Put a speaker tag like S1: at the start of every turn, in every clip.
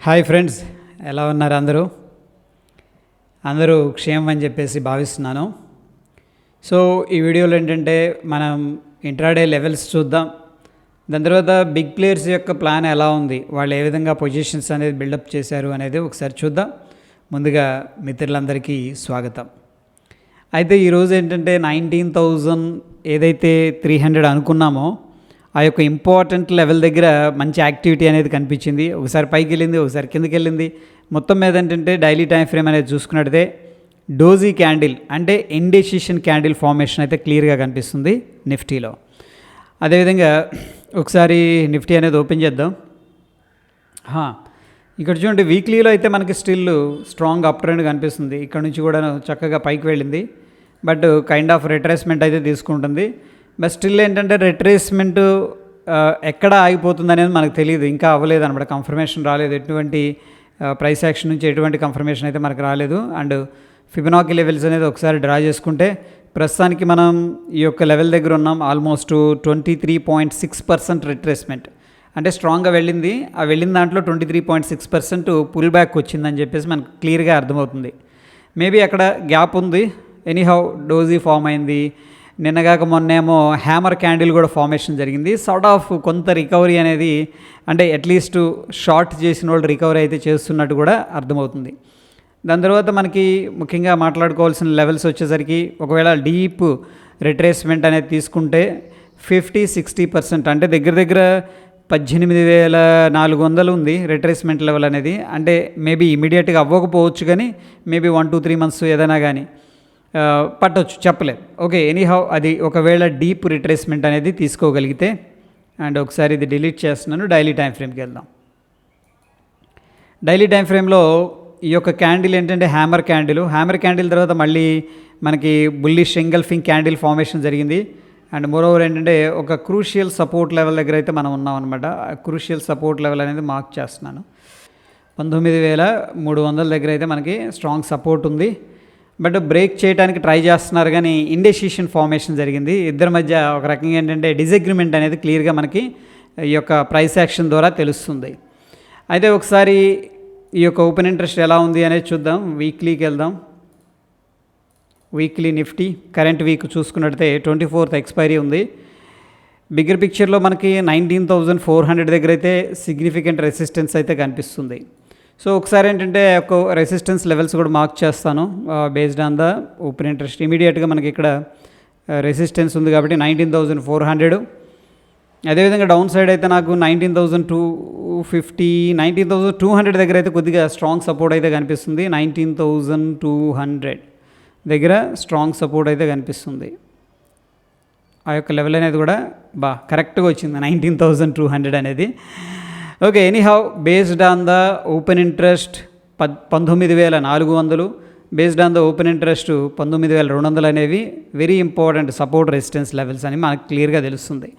S1: Hi friends, ఎలా ఉన్నారు అందరూ? అందరూ క్షేమం అని చెప్పేసి భావిస్తున్నాను. సో ఈ వీడియోలో ఏంటంటే మనం ఇంట్రాడే లెవెల్స్ చూద్దాం. దాని తర్వాత బిగ్ ప్లేయర్స్ యొక్క ప్లాన్ ఎలా ఉంది, వాళ్ళు ఏ విధంగా పొజిషన్స్ అనేది బిల్డప్ చేశారు అనేది ఒకసారి చూద్దాం. ముందుగా మిత్రులందరికీ స్వాగతం. అయితే ఈరోజు ఏంటంటే 19,000 ఏదైతే 300 అనుకున్నామో ఆ యొక్క ఇంపార్టెంట్ లెవెల్ దగ్గర మంచి యాక్టివిటీ అనేది కనిపించింది. ఒకసారి పైకి వెళ్ళింది, ఒకసారి కిందకి వెళ్ళింది. మొత్తం మీద ఏంటంటే డైలీ టైం ఫ్రేమ్ అనేది చూసుకున్నట్టయితే డోజీ క్యాండిల్ అంటే ఇండెసిషన్ క్యాండిల్ ఫార్మేషన్ అయితే క్లియర్గా కనిపిస్తుంది నిఫ్టీలో. అదేవిధంగా ఒకసారి నిఫ్టీ అనేది ఓపెన్ చేద్దాం. ఇక్కడ చూడండి, వీక్లీలో అయితే మనకి స్టిల్ స్ట్రాంగ్ అప్ ట్రెండ్ కనిపిస్తుంది. ఇక్కడ నుంచి కూడా చక్కగా పైకి వెళ్ళింది, బట్ కైండ్ ఆఫ్ రిట్రేస్మెంట్ అయితే తీసుకుంటుంది. బట్ స్టిల్ ఏంటంటే రిట్రేస్మెంట్ ఎక్కడ ఆగిపోతుంది అనేది మనకు తెలియదు, ఇంకా అవ్వలేదు అనమాట. కన్ఫర్మేషన్ రాలేదు, ఎటువంటి ప్రైస్ యాక్షన్ నుంచి ఎటువంటి కన్ఫర్మేషన్ అయితే మనకు రాలేదు. అండ్ ఫిబొనాకీ లెవెల్స్ అనేది ఒకసారి డ్రా చేసుకుంటే ప్రస్తుతానికి మనం ఈ యొక్క లెవెల్ దగ్గర ఉన్నాం. ఆల్మోస్ట్ 23.6% రిట్రేస్మెంట్ అంటే స్ట్రాంగ్గా వెళ్ళింది. ఆ వెళ్ళిన దాంట్లో 23.6% పుల్ బ్యాక్ వచ్చిందని చెప్పేసి మనకు క్లియర్గా అర్థమవుతుంది. మేబీ అక్కడ గ్యాప్ ఉంది. ఎనీహౌ డోజీ ఫామ్ అయింది. నిన్నగాక మొన్నేమో హ్యామర్ క్యాండిల్ కూడా ఫార్మేషన్ జరిగింది. సార్ట్ ఆఫ్ కొంత రికవరీ అనేది, అంటే అట్లీస్ట్ షార్ట్ చేసిన వాళ్ళు రికవరీ అయితే చేస్తున్నట్టు కూడా అర్థమవుతుంది. దాని తర్వాత మనకి ముఖ్యంగా మాట్లాడుకోవాల్సిన లెవెల్స్ వచ్చేసరికి ఒకవేళ డీప్ రిట్రేస్మెంట్ అనేది తీసుకుంటే 50-60% అంటే దగ్గర దగ్గర 18,400 ఉంది రిట్రేస్మెంట్ లెవెల్ అనేది. అంటే మేబీ ఇమీడియట్గా అవ్వకపోవచ్చు, కానీ మేబీ 1-2-3 మంత్స్ ఏదైనా కానీ పట్టవచ్చు, చెప్పలేదు. ఓకే, ఎనీహౌ అది ఒకవేళ డీప్ రిట్రేస్మెంట్ అనేది తీసుకోగలిగితే. అండ్ ఒకసారి ఇది డిలీట్ చేస్తున్నాను. డైలీ టైం ఫ్రేమ్కి వెళ్దాం. డైలీ టైం ఫ్రేమ్లో ఈ యొక్క క్యాండిల్ ఏంటంటే హ్యామర్ క్యాండిల్ తర్వాత మళ్ళీ మనకి బుల్లిష్ ఎంగల్ఫింగ్ క్యాండిల్ ఫార్మేషన్ జరిగింది. అండ్ మోరోవర్ ఏంటంటే ఒక క్రూషియల్ సపోర్ట్ లెవెల్ దగ్గర అయితే మనం ఉన్నాం అనమాట. క్రూషియల్ సపోర్ట్ లెవెల్ అనేది మార్క్ చేస్తున్నాను. 19,300 దగ్గర అయితే మనకి స్ట్రాంగ్ సపోర్ట్ ఉంది. బట్ బ్రేక్ చేయడానికి ట్రై చేస్తున్నారు, కానీ ఇండెసిషన్ ఫార్మేషన్ జరిగింది. ఇద్దరి మధ్య ఒక రకంగా ఏంటంటే డిసగ్రిమెంట్ అనేది క్లియర్గా మనకి ఈ యొక్క ప్రైస్ యాక్షన్ ద్వారా తెలుస్తుంది. అయితే ఒకసారి ఈ యొక్క ఓపెన్ ఇంట్రెస్ట్ ఎలా ఉంది అనేది చూద్దాం. వీక్లీకి వెళ్దాం. వీక్లీ నిఫ్టీ కరెంట్ వీక్ చూసుకున్నట్టయితే 24th ఎక్స్పైరీ ఉంది. బిగ్గర్ పిక్చర్లో మనకి 19,400 దగ్గర అయితే సిగ్నిఫికెంట్ రెసిస్టెన్స్ అయితే కనిపిస్తుంది. సో ఒకసారి ఏంటంటే ఒక రెసిస్టెన్స్ లెవెల్స్ కూడా మార్క్ చేస్తాను based on the open interest. ఇమీడియట్గా మనకి ఇక్కడ రెసిస్టెన్స్ ఉంది కాబట్టి 19,400. అదేవిధంగా డౌన్ సైడ్ అయితే నాకు 19,250, 19,200 దగ్గర అయితే కొద్దిగా స్ట్రాంగ్ సపోర్ట్ అయితే కనిపిస్తుంది. 19,200 దగ్గర స్ట్రాంగ్ సపోర్ట్ అయితే కనిపిస్తుంది. ఆ యొక్క లెవెల్ అనేది కూడా కరెక్ట్గా వచ్చింది 19,200 అనేది. Okay, anyhow based on the open interest 19,400, based on the open interest 19,200 అనేవి very important support resistance levels అని మనకు క్లియర్గా తెలుస్తుంది.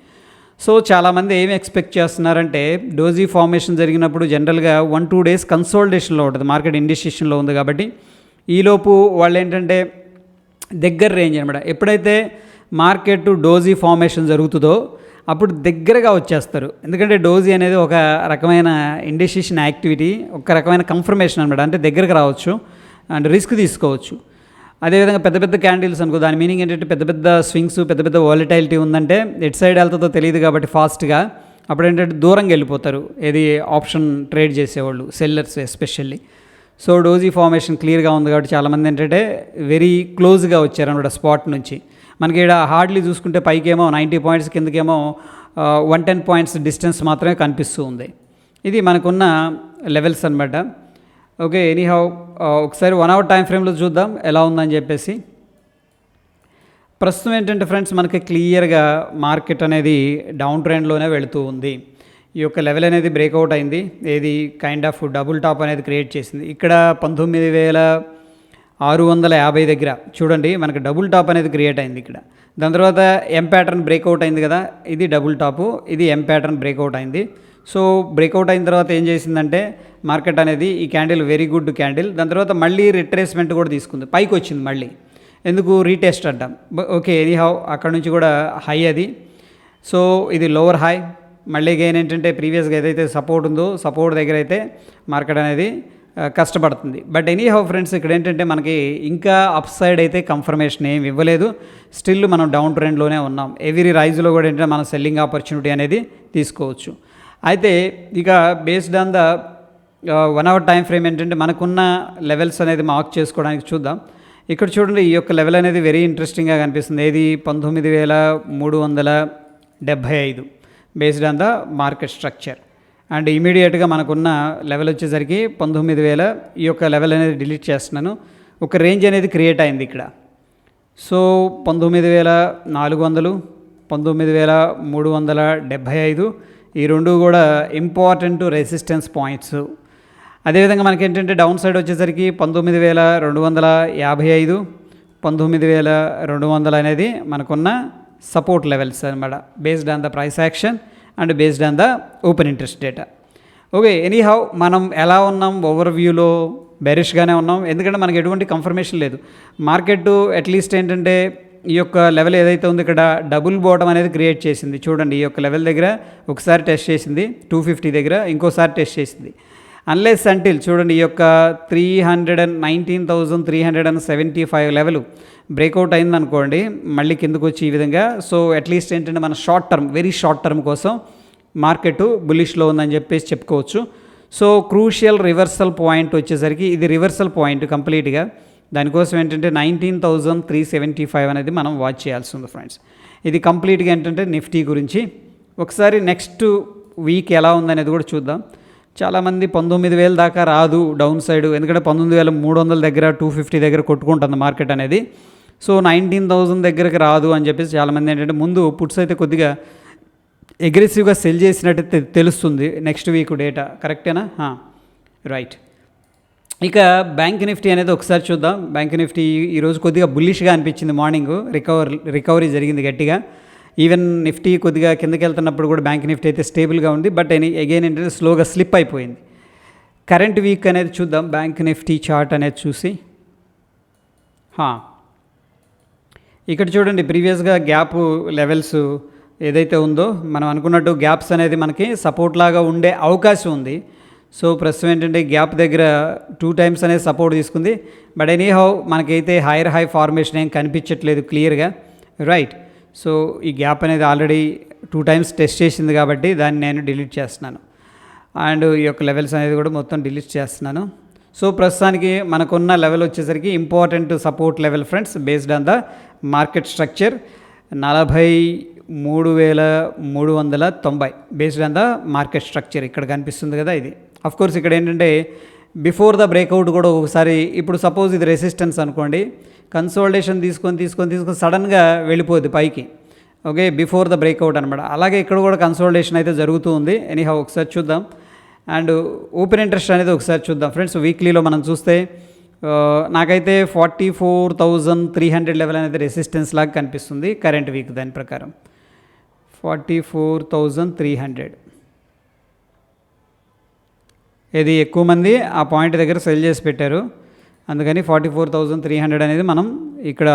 S1: సో చాలామంది ఏమి ఎక్స్పెక్ట్ చేస్తున్నారంటే డోజీ ఫార్మేషన్ జరిగినప్పుడు జనరల్గా 1-2 days కన్సోలిడేషన్లో ఉంటుంది, మార్కెట్ ఇండిసిషన్లో ఉంది కాబట్టి ఈలోపు వాళ్ళు ఏంటంటే దగ్గర రేంజ్ అనమాట. ఎప్పుడైతే మార్కెట్ డోజీ ఫార్మేషన్ జరుగుతుందో అప్పుడు దగ్గరగా వచ్చేస్తారు. ఎందుకంటే డోజీ అనేది ఒక రకమైన ఇండెసిషన్ యాక్టివిటీ, ఒక రకమైన కన్ఫర్మేషన్ అనమాట. అంటే దగ్గరకు రావచ్చు అండ్ రిస్క్ తీసుకోవచ్చు. అదేవిధంగా పెద్ద పెద్ద క్యాండిల్స్ అనుకో, దాని మీనింగ్ ఏంటంటే పెద్ద పెద్ద స్వింగ్స్, పెద్ద పెద్ద వాలటైలిటీ ఉందంటే ఎట్ సైడ్ వెళ్తుందో తెలియదు కాబట్టి ఫాస్ట్గా అప్పుడు ఏంటంటే దూరంగా వెళ్ళిపోతారు. ఏది ఆప్షన్ ట్రేడ్ చేసేవాళ్ళు, sellers especially. So doji formation క్లియర్గా ఉంది కాబట్టి చాలామంది ఏంటంటే వెరీ క్లోజ్గా వచ్చారనమాట స్పాట్ నుంచి. మనకి ఇక్కడ హార్డ్లీ చూసుకుంటే పైకేమో 90 పాయింట్స్, కిందకేమో 110 పాయింట్స్ డిస్టెన్స్ మాత్రమే కనిపిస్తూ ఉంది. ఇది మనకున్న లెవెల్స్ అనమాట. ఓకే, ఎనీహౌ ఒకసారి 1 hour టైం ఫ్రేమ్లో చూద్దాం ఎలా ఉందని చెప్పేసి. ప్రస్తుతం ఏంటంటే ఫ్రెండ్స్ మనకి క్లియర్గా మార్కెట్ అనేది డౌన్ ట్రెండ్లోనే వెళుతూ ఉంది. ఈ యొక్క లెవెల్ అనేది బ్రేక్అవుట్ అయింది. ఏది కైండ్ ఆఫ్ డబుల్ టాప్ అనేది క్రియేట్ చేసింది. ఇక్కడ 19,650 దగ్గర చూడండి మనకి డబుల్ టాప్ అనేది క్రియేట్ అయింది ఇక్కడ. దాని తర్వాత ఎం ప్యాటర్న్ బ్రేక్అవుట్ అయింది కదా, ఇది డబుల్ టాపు, ఇది ఎం ప్యాటర్న్ బ్రేక్అవుట్ అయింది. సో బ్రేక్అవుట్ అయిన తర్వాత ఏం చేసిందంటే మార్కెట్ అనేది ఈ క్యాండిల్ వెరీ గుడ్ క్యాండిల్. దాని తర్వాత మళ్ళీ రిట్రేస్మెంట్ కూడా తీసుకుంది, పైకి వచ్చింది మళ్ళీ. ఎందుకు రీటెస్ట్ అంటాం. ఓకే, ఎనీహౌ అక్కడ నుంచి కూడా హై అది. సో ఇది లోవర్ హై, మళ్ళీ గెయిన్ ఏంటంటే ప్రీవియస్గా ఏదైతే సపోర్ట్ ఉందో సపోర్ట్ దగ్గర అయితే మార్కెట్ అనేది కష్టపడుతుంది. బట్ ఎనీ హౌ ఫ్రెండ్స్, ఇక్కడ ఏంటంటే మనకి ఇంకా అప్ సైడ్ అయితే కన్ఫర్మేషన్ ఏమి ఇవ్వలేదు. స్టిల్ మనం డౌన్ ట్రెండ్లోనే ఉన్నాం. ఎవ్రీ రైజ్లో కూడా ఏంటంటే మనం సెల్లింగ్ ఆపర్చునిటీ అనేది తీసుకోవచ్చు. అయితే ఇక based on the 1 hour time frame ఏంటంటే మనకున్న లెవెల్స్ అనేది మార్క్ చేసుకోవడానికి చూద్దాం. ఇక్కడ చూడండి, ఈ యొక్క లెవెల్ అనేది వెరీ ఇంట్రెస్టింగ్గా కనిపిస్తుంది. ఏది 19,375 based on the market structure. And ఇమీడియట్గా మనకున్న లెవెల్ వచ్చేసరికి 19,000. ఈ యొక్క లెవెల్ అనేది డిలీట్ చేస్తున్నాను. ఒక రేంజ్ అనేది క్రియేట్ అయింది ఇక్కడ. సో 19,400, 19,375 ఈ రెండు కూడా ఇంపార్టెంట్ రెసిస్టెన్స్ పాయింట్స్. అదేవిధంగా మనకి ఏంటంటే డౌన్ సైడ్ వచ్చేసరికి 19,255, 19,200 అనేది మనకున్న సపోర్ట్ లెవెల్స్ అనమాట, based on the price action and based on the open interest data. Okay, anyhow మనం ఎలా ఉన్నాం, ఓవర్ వ్యూలో బెరిష్గానే ఉన్నాం. ఎందుకంటే మనకి ఎటువంటి కన్ఫర్మేషన్ లేదు. మార్కెట్ అట్లీస్ట్ ఏంటంటే ఈ యొక్క లెవెల్ ఏదైతే ఉందో ఇక్కడ డబుల్ బాటమ్ అనేది క్రియేట్ చేసింది. చూడండి, ఈ యొక్క లెవెల్ దగ్గర ఒకసారి టెస్ట్ చేసింది, 250 దగ్గర ఇంకోసారి టెస్ట్ చేసింది. అన్లెస్ అంటిల్ చూడండి, ఈ యొక్క 19,375 లెవెల్ బ్రేక్అవుట్ అయిందనుకోండి, మళ్ళీ కిందకు వచ్చి ఈ విధంగా. సో అట్లీస్ట్ ఏంటంటే మన short term, very short term కోసం మార్కెట్ బుల్లిష్లో ఉందని చెప్పేసి చెప్పుకోవచ్చు. సో క్రూషియల్ రివర్సల్ పాయింట్ వచ్చేసరికి ఇది రివర్సల్ పాయింట్ కంప్లీట్గా. దానికోసం ఏంటంటే 19,375 అనేది మనం వాచ్ చేయాల్సి ఉంది ఫ్రెండ్స్. ఇది కంప్లీట్గా ఏంటంటే నిఫ్టీ గురించి. ఒకసారి నెక్స్ట్ వీక్ ఎలా ఉందనేది కూడా చూద్దాం. చాలామంది 19,000 దాకా రాదు డౌన్ సైడ్, ఎందుకంటే 19,300 దగ్గర 250 దగ్గర కొట్టుకుంటుంది మార్కెట్ అనేది. సో 19,000 దగ్గరకు రాదు అని చెప్పేసి చాలామంది ఏంటంటే ముందు పుట్స్ అయితే కొద్దిగా అగ్రెసివ్గా సెల్ చేసినట్టు తెలుస్తుంది నెక్స్ట్ వీక్ డేటా. కరెక్టేనా? రైట్. ఇక బ్యాంక్ నిఫ్టీ అనేది ఒకసారి చూద్దాం. బ్యాంక్ నిఫ్టీ ఈరోజు కొద్దిగా బుల్లిష్గా అనిపించింది. మార్నింగ్ రికవరీ జరిగింది గట్టిగా. ఈవెన్ నిఫ్టీ కొద్దిగా కిందకి వెళ్తున్నప్పుడు కూడా బ్యాంక్ నిఫ్టీ అయితే స్టేబుల్గా ఉంది. బట్ అగైన్ ఏంటంటే స్లోగా స్లిప్ అయిపోయింది. కరెంట్ వీక్ అనేది చూద్దాం. బ్యాంక్ నిఫ్టీ చార్ట్ అనేది చూసి ఇక్కడ చూడండి, ప్రీవియస్గా గ్యాప్ లెవెల్స్ ఏదైతే ఉందో మనం అనుకున్నట్టు గ్యాప్స్ అనేది మనకి సపోర్ట్ లాగా ఉండే అవకాశం ఉంది. సో ప్రస్తుతం ఏంటంటే గ్యాప్ దగ్గర 2 టైమ్స్ అనేది సపోర్ట్ తీసుకుంది. బట్ ఎనీహౌ మనకైతే హైయర్ హై ఫార్మేషన్ ఏం కనిపించట్లేదు క్లియర్గా. రైట్. సో ఈ గ్యాప్ అనేది ఆల్రెడీ 2 టైమ్స్ టెస్ట్ చేసింది కాబట్టి దాన్ని నేను డిలీట్ చేస్తున్నాను. అండ్ ఈ యొక్క లెవెల్స్ అనేది కూడా మొత్తం డిలీట్ చేస్తున్నాను. సో ప్రస్తుతానికి మనకున్న లెవెల్ వచ్చేసరికి important support level friends, based on the market structure 43,390 based on the market structure ఇక్కడ కనిపిస్తుంది కదా. ఇది అఫ్కోర్స్ ఇక్కడ ఏంటంటే బిఫోర్ ద బ్రేక్అవుట్ కూడా ఒకసారి, ఇప్పుడు సపోజ్ ఇది రెసిస్టెన్స్ అనుకోండి, కన్సోలిడేషన్ తీసుకొని సడన్గా వెళ్ళిపోద్ది పైకి. ఓకే, బిఫోర్ ద బ్రేక్అవుట్ అనమాట. అలాగే ఇక్కడ కూడా కన్సోలిడేషన్ అయితే జరుగుతూ ఉంది. ఎనీహౌ ఒకసారి చూద్దాం. అండ్ ఓపెన్ ఇంట్రెస్ట్ అనేది ఒకసారి చూద్దాం ఫ్రెండ్స్. వీక్లీలో మనం చూస్తే నాకైతే 44,300 లెవెల్ అనేది రెసిస్టెన్స్ లాగా కనిపిస్తుంది కరెంట్ వీక్. దాని ప్రకారం 44,300 ఇది ఎక్కువ మంది ఆ పాయింట్ దగ్గర సెల్ చేసి పెట్టారు. అందుకని 44,300 అనేది మనం ఇక్కడ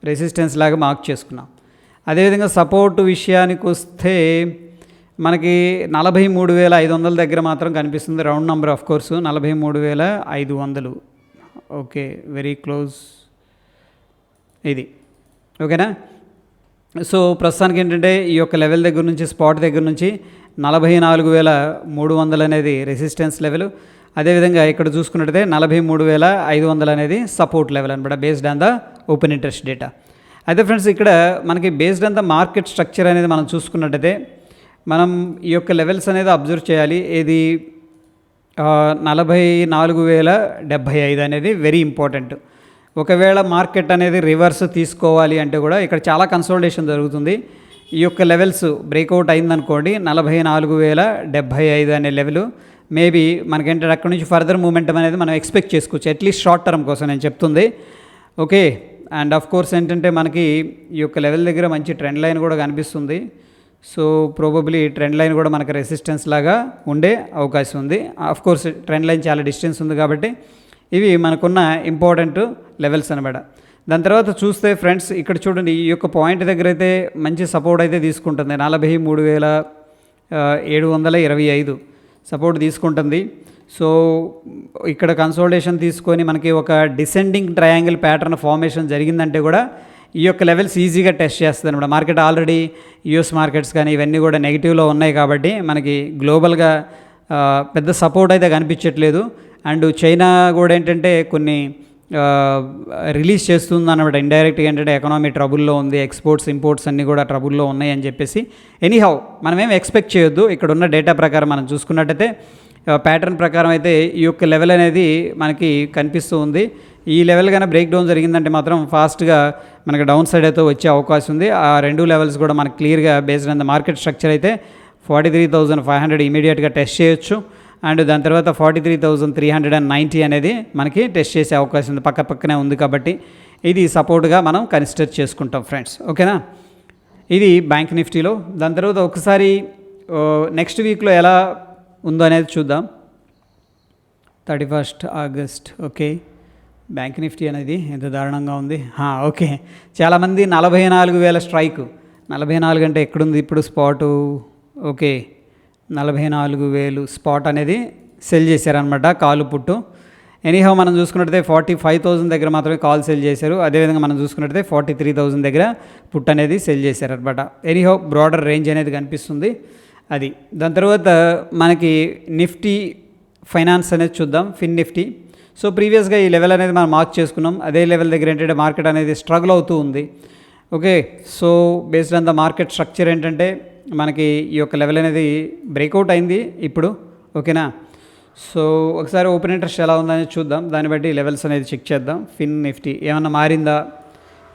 S1: రెసిస్టెన్స్ లాగా మార్క్ చేసుకున్నాం. అదేవిధంగా సపోర్ట్ విషయానికి వస్తే మనకి 43,500 దగ్గర మాత్రం కనిపిస్తుంది. Round number of course 43,500. Okay, very close ఇది. ఓకేనా? సో ప్రస్తుతానికి ఏంటంటే ఈ యొక్క లెవెల్ దగ్గర నుంచి, స్పాట్ దగ్గర నుంచి 44,300 అనేది రెసిస్టెన్స్ లెవెల్. అదేవిధంగా ఇక్కడ చూసుకున్నట్టయితే 43,500 అనేది సపోర్ట్ లెవెల్ అనమాట, based on the open interest data. అయితే ఫ్రెండ్స్ ఇక్కడ మనకి based on the market structure అనేది మనం చూసుకున్నట్టయితే మనం ఈ యొక్క లెవెల్స్ అనేది అబ్జర్వ్ చేయాలి. ఇది 44,075 అనేది వెరీ ఇంపార్టెంట్. ఒకవేళ మార్కెట్ అనేది రివర్స్ తీసుకోవాలి అంటే కూడా ఇక్కడ చాలా కన్సోలిడేషన్ జరుగుతుంది. ఈ యొక్క లెవెల్స్ బ్రేక్అవుట్ అయిందనుకోండి, 44,075 అనే లెవెల్ మేబీ మనకేంటంటే అక్కడ నుంచి ఫర్దర్ మూమెంటం అనేది మనం ఎక్స్పెక్ట్ చేసుకోవచ్చు, అట్లీస్ట్ షార్ట్ టర్మ్ కోసం నేను చెప్తుంది. ఓకే, అండ్ ఆఫ్ కోర్స్ ఏంటంటే మనకి ఈ యొక్క లెవెల్ దగ్గర మంచి ట్రెండ్ లైన్ కూడా కనిపిస్తుంది. సో ప్రోబబ్లీ ట్రెండ్ లైన్ కూడా మనకు రెసిస్టెన్స్ లాగా ఉండే అవకాశం ఉంది. ఆఫ్ కోర్స్ ట్రెండ్ లైన్ చాలా డిస్టెన్స్ ఉంది కాబట్టి ఇవి మనకున్న ఇంపార్టెంట్ లెవెల్స్ అనమాట. దాని తర్వాత చూస్తే ఫ్రెండ్స్ ఇక్కడ చూడండి, ఈ యొక్క పాయింట్ దగ్గర అయితే మంచి సపోర్ట్ అయితే తీసుకుంటుంది. 725 సపోర్ట్ తీసుకుంటుంది. సో ఇక్కడ కన్సోలిడేషన్ తీసుకొని మనకి ఒక డిసెండింగ్ ట్రయాంగిల్ ప్యాటర్న్ ఫార్మేషన్ జరిగిందంటే కూడా ఈ యొక్క లెవెల్స్ ఈజీగా టెస్ట్ చేస్తుంది అనమాట. మార్కెట్ ఆల్రెడీ యూఎస్ మార్కెట్స్ కానీ ఇవన్నీ కూడా నెగిటివ్లో ఉన్నాయి కాబట్టి మనకి గ్లోబల్గా పెద్ద సపోర్ట్ అయితే కనిపించట్లేదు. అండ్ చైనా కూడా ఏంటంటే కొన్ని రిలీజ్ చేస్తుంది అన్నమాట. ఇండైరెక్ట్గా ఏంటంటే ఎకనామీ ట్రబుల్లో ఉంది, ఎక్స్పోర్ట్స్ ఇంపోర్ట్స్ అన్నీ కూడా ట్రబుల్లో ఉన్నాయి అని చెప్పేసి. ఎనీహౌ మనమేం ఎక్స్పెక్ట్ చేయొద్దు. ఇక్కడ ఉన్న డేటా ప్రకారం మనం చూసుకున్నట్టయితే ప్యాటర్న్ ప్రకారం అయితే ఈ యొక్క లెవెల్ అనేది మనకి కనిపిస్తూ ఉంది. ఈ లెవెల్ కన్నా బ్రేక్ డౌన్ జరిగిందంటే మాత్రం ఫాస్ట్గా మనకి డౌన్ సైడ్ అయితే వచ్చే అవకాశం ఉంది. ఆ రెండు లెవెల్స్ కూడా మనకి క్లియర్గా based on the market structure అయితే 43,500 ఇమీడియట్గా టెస్ట్ చేయొచ్చు. అండ్ దాని తర్వాత 43,390 అనేది మనకి టెస్ట్ చేసే అవకాశం ఉంది. పక్కనే ఉంది కాబట్టి ఇది సపోర్ట్గా మనం కన్సిడర్ చేసుకుంటాం ఫ్రెండ్స్. ఓకేనా, ఇది బ్యాంక్ నిఫ్టీలో. దాని తర్వాత ఒకసారి నెక్స్ట్ వీక్లో ఎలా ఉందో అనేది చూద్దాం. 31st August. Okay, bank Nifty అనేది ఎంత దారుణంగా ఉంది. ఓకే, చాలామంది 44,000 స్ట్రైక్. 44 అంటే ఎక్కడుంది ఇప్పుడు స్పాటు? ఓకే, 44,000 స్పాట్ అనేది సెల్ చేశారనమాట కాలు పుట్టు. ఎనీహౌ మనం చూసుకున్నట్టయితే 45,000 దగ్గర మాత్రమే కాల్ సెల్ చేశారు. అదేవిధంగా మనం చూసుకున్నట్టయితే 43,000 దగ్గర పుట్ అనేది సెల్ చేశారనమాట. ఎనీహౌ బ్రాడర్ రేంజ్ అనేది కనిపిస్తుంది అది. దాని తర్వాత మనకి నిఫ్టీ ఫైనాన్స్ అనేది చూద్దాం, ఫిన్ నిఫ్టీ. సో ప్రీవియస్గా ఈ లెవెల్ అనేది మనం మార్క్ చేసుకున్నాం. అదే లెవెల్ దగ్గర ఏంటంటే మార్కెట్ అనేది స్ట్రగుల్ అవుతూ ఉంది. Okay, so based on the market structure ఏంటంటే మనకి ఈ యొక్క లెవెల్ అనేది బ్రేక్అవుట్ అయింది ఇప్పుడు. ఓకేనా, సో ఒకసారి ఓపెన్ ఇంట్రెస్ట్ ఎలా ఉందని చూద్దాం. దాన్ని బట్టి లెవెల్స్ అనేది చెక్ చేద్దాం. ఫిన్ నిఫ్టీ ఏమన్నా మారిందా?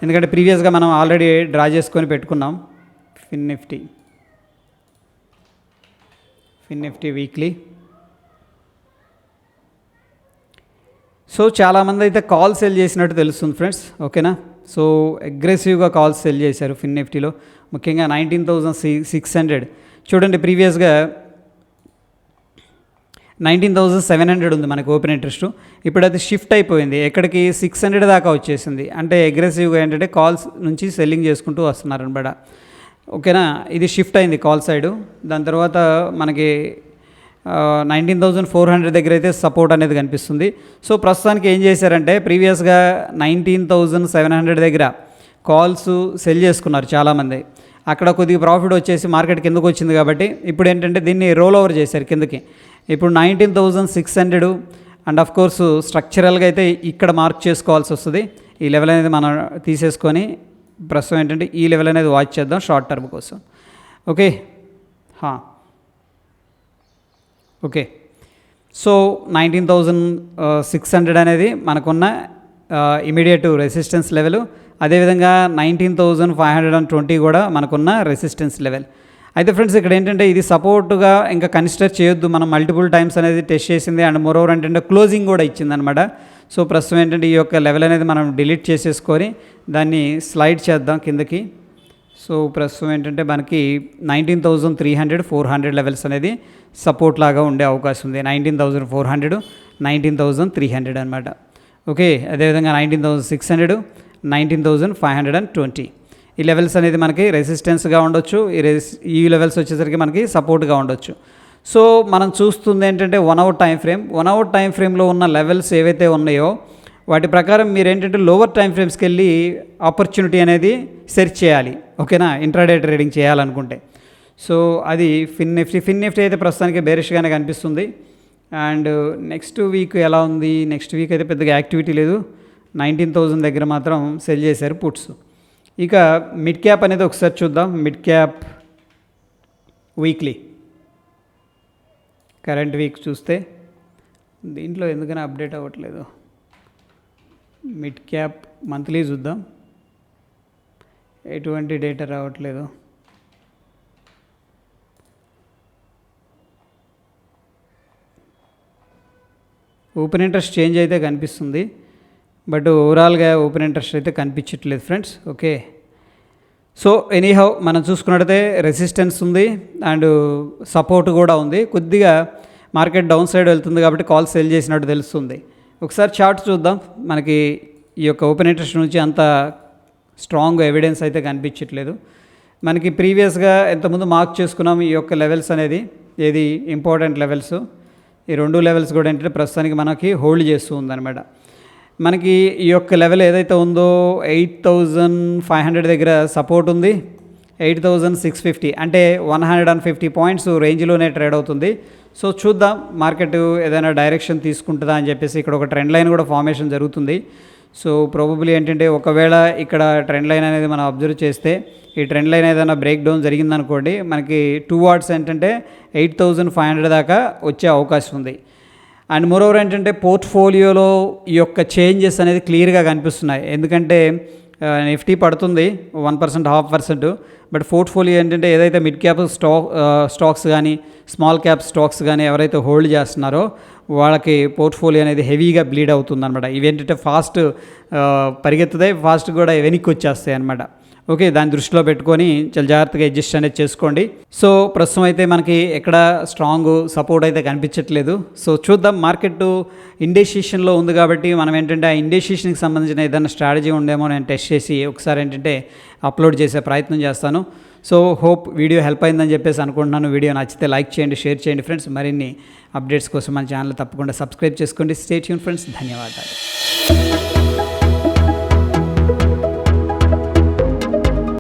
S1: ఎందుకంటే ప్రీవియస్గా మనం ఆల్రెడీ డ్రా చేసుకొని పెట్టుకున్నాం. ఫిన్ నిఫ్టీ వీక్లీ. సో చాలామంది అయితే కాల్ సెల్ చేసినట్టు తెలుస్తుంది ఫ్రెండ్స్. ఓకేనా, సో అగ్రెసివ్గా కాల్ సెల్ చేశారు ఫిన్ నిఫ్టీలో, ముఖ్యంగా 19,600. చూడండి ప్రీవియస్గా 19,700 ఉంది మనకు ఓపెన్ ఇంట్రెస్ట్. ఇప్పుడు అది షిఫ్ట్ అయిపోయింది ఎక్కడికి? 600 దాకా వచ్చేసింది. అంటే అగ్రెసివ్గా ఏంటంటే కాల్స్ నుంచి సెల్లింగ్ చేసుకుంటూ వస్తున్నారు అనమాట. ఓకేనా, ఇది షిఫ్ట్ అయింది కాల్ సైడు. దాని తర్వాత మనకి 19,400 దగ్గర అయితే సపోర్ట్ అనేది కనిపిస్తుంది. సో ప్రస్తుతానికి ఏం చేశారంటే ప్రీవియస్గా 19,700 దగ్గర కాల్స్ సెల్ చేసుకున్నారు చాలామంది. అక్కడ కొద్దిగా ప్రాఫిట్ వచ్చేసి మార్కెట్ కిందకు వచ్చింది కాబట్టి ఇప్పుడు ఏంటంటే దీన్ని రోల్ ఓవర్ చేశారు కిందకి. ఇప్పుడు 19,600 అండ్ ఆఫ్ కోర్సు స్ట్రక్చరల్గా అయితే ఇక్కడ మార్క్ చేసుకోవాల్సి వస్తుంది. ఈ లెవెల్ అనేది మనం తీసేసుకొని ప్రస్తుతం ఏంటంటే ఈ లెవెల్ అనేది వాచ్ చేద్దాం షార్ట్ టర్మ్ కోసం. ఓకే, సో 19,600 అనేది మనకున్న ఇమీడియట్ రెసిస్టెన్స్ లెవెల్. అదేవిధంగా 19,520 కూడా మనకున్న రెసిస్టెన్స్ లెవెల్. అయితే ఫ్రెండ్స్ ఇక్కడ ఏంటంటే ఇది సపోర్టుగా ఇంకా కన్సిడర్ చేయొద్దు. మనం మల్టిపుల్ టైమ్స్ అనేది టెస్ట్ చేసింది అండ్ మోరోవర్ ఏంటంటే క్లోజింగ్ కూడా ఇచ్చిందనమాట. సో ప్రస్తుతం ఏంటంటే ఈ యొక్క లెవెల్ అనేది మనం డిలీట్ చేసేసుకొని దాన్ని స్లైడ్ చేద్దాం కిందకి. సో ప్రస్తుతం ఏంటంటే మనకి 19,300, 400 లెవెల్స్ అనేది సపోర్ట్ లాగా ఉండే అవకాశం ఉంది. 19,400, 19,300 అనమాట. ఓకే, అదేవిధంగా 19,600, 19,520 ఈ లెవెల్స్ అనేది మనకి రెసిస్టెన్స్గా ఉండొచ్చు. ఈ లెవెల్స్ వచ్చేసరికి మనకి సపోర్ట్గా ఉండొచ్చు. సో మనం చూస్తుంది ఏంటంటే 1 hour time frame. 1 hour time ఫ్రేమ్లో ఉన్న లెవెల్స్ ఏవైతే ఉన్నాయో వాటి ప్రకారం మీరు ఏంటంటే లోవర్ టైం ఫ్రేమ్స్కి వెళ్ళి ఆపర్చునిటీ అనేది సెర్చ్ చేయాలి. ఓకేనా, ఇంట్రాడే ట్రేడింగ్ చేయాలనుకుంటే. సో అది ఫిన్ నిఫ్టీ అయితే ప్రస్తుతానికి బేరిష్గానే కనిపిస్తుంది. అండ్ నెక్స్ట్ వీక్ ఎలా ఉంది? నెక్స్ట్ వీక్ అయితే పెద్దగా యాక్టివిటీ లేదు. 19,000 దగ్గర మాత్రం సెల్ చేశారు పుట్స్. ఇక మిడ్ క్యాప్ అనేది ఒకసారి చూద్దాం. Mid cap weekly current week చూస్తే దీంట్లో ఎందుకైనా అప్డేట్ అవ్వట్లేదు. మిడ్ క్యాప్ మంత్లీ చూద్దాం. ఎటువంటి డేటా రావట్లేదు. ఓపెన్ ఇంట్రెస్ట్ చేంజ్ అయితే కనిపిస్తుంది, బట్ ఓవరాల్గా ఓపెన్ ఇంట్రెస్ట్ అయితే కనిపించట్లేదు ఫ్రెండ్స్. ఓకే, సో ఎనీహౌ మనం చూసుకున్నట్టయితే రెసిస్టెన్స్ ఉంది అండ్ సపోర్ట్ కూడా ఉంది. కొద్దిగా మార్కెట్ డౌన్ సైడ్ వెళ్తుంది కాబట్టి కాల్ సెల్ చేసినట్టు తెలుస్తుంది. ఒకసారి చార్ట్ చూద్దాం. మనకి ఈ యొక్క ఓపెన్ ఇంట్రెస్ట్ నుంచి అంత స్ట్రాంగ్ ఎవిడెన్స్ అయితే కనిపించట్లేదు. మనకి ప్రీవియస్గా ఎంతముందు మార్క్ చేసుకున్నాం ఈ యొక్క లెవెల్స్ అనేది, ఏది ఇంపార్టెంట్ లెవెల్స్, ఈ 2 లెవెల్స్ కూడా ఏంటంటే ప్రస్తుతానికి మనకి హోల్డ్ చేస్తూ ఉందన్నమాట. మనకి ఈ యొక్క లెవెల్ ఏదైతే ఉందో 8500 దగ్గర సపోర్ట్ ఉంది, 8650 అంటే 150 పాయింట్స్ రేంజ్లోనే ట్రేడ్ అవుతుంది. సో చూద్దాం మార్కెట్ ఏదైనా డైరెక్షన్ తీసుకుంటుందా అని చెప్పేసి. ఇక్కడ ఒక ట్రెండ్ లైన్ కూడా ఫార్మేషన్ జరుగుతుంది. సో ప్రాబబ్లీ ఏంటంటే ఒకవేళ ఇక్కడ ట్రెండ్ లైన్ అనేది మనం అబ్జర్వ్ చేస్తే, ఈ ట్రెండ్ లైన్ ఏదైనా బ్రేక్ డౌన్ జరిగిందనుకోండి, మనకి టువార్డ్స్ ఏంటంటే 8500 దాకా వచ్చే అవకాశం ఉంది. అండ్ మోరోవర్ ఏంటంటే పోర్ట్ఫోలియోలో ఈ యొక్క చేంజెస్ అనేది క్లియర్గా కనిపిస్తున్నాయి. ఎందుకంటే నిఫ్టీ పడుతుంది 1%, 0.5%, బట్ పోర్ట్ఫోలియో ఏంటంటే ఏదైతే మిడ్ క్యాప్ స్టాక్స్ కానీ స్మాల్ క్యాప్ స్టాక్స్ కానీ ఎవరైతే హోల్డ్ చేస్తున్నారో వాళ్ళకి పోర్ట్ఫోలియో అనేది హెవీగా బ్లీడ్ అవుతుంది అనమాట. ఇవేంటంటే ఫాస్ట్ పరిగెత్తుతాయి, ఫాస్ట్ కూడా వెనక్కి వచ్చేస్తాయి అనమాట. ఓకే, దాన్ని దృష్టిలో పెట్టుకొని చాలా జాగ్రత్తగా అడ్జస్ట్ అనేది చేసుకోండి. సో ప్రస్తుతం అయితే మనకి ఎక్కడ స్ట్రాంగ్ సపోర్ట్ అయితే కనిపించట్లేదు. సో చూద్దాం, మార్కెట్ ఇండెసిషన్లో ఉంది కాబట్టి మనం ఏంటంటే ఆ ఇండెసిషన్కి సంబంధించిన ఏదైనా స్ట్రాటజీ ఉందేమో నేను టెస్ట్ చేసి ఒకసారి ఏంటంటే అప్లోడ్ చేసే ప్రయత్నం చేస్తాను. సో హోప్ వీడియో హెల్ప్ అయిందని చెప్పేసి అనుకుంటున్నాను. వీడియో నచ్చితే లైక్ చేయండి, షేర్ చేయండి ఫ్రెండ్స్. మరిన్ని అప్డేట్స్ కోసం మన ఛానల్ తప్పకుండా సబ్స్క్రైబ్ చేసుకోండి. స్టే ట్యూన్ ఫ్రెండ్స్, ధన్యవాదాలు.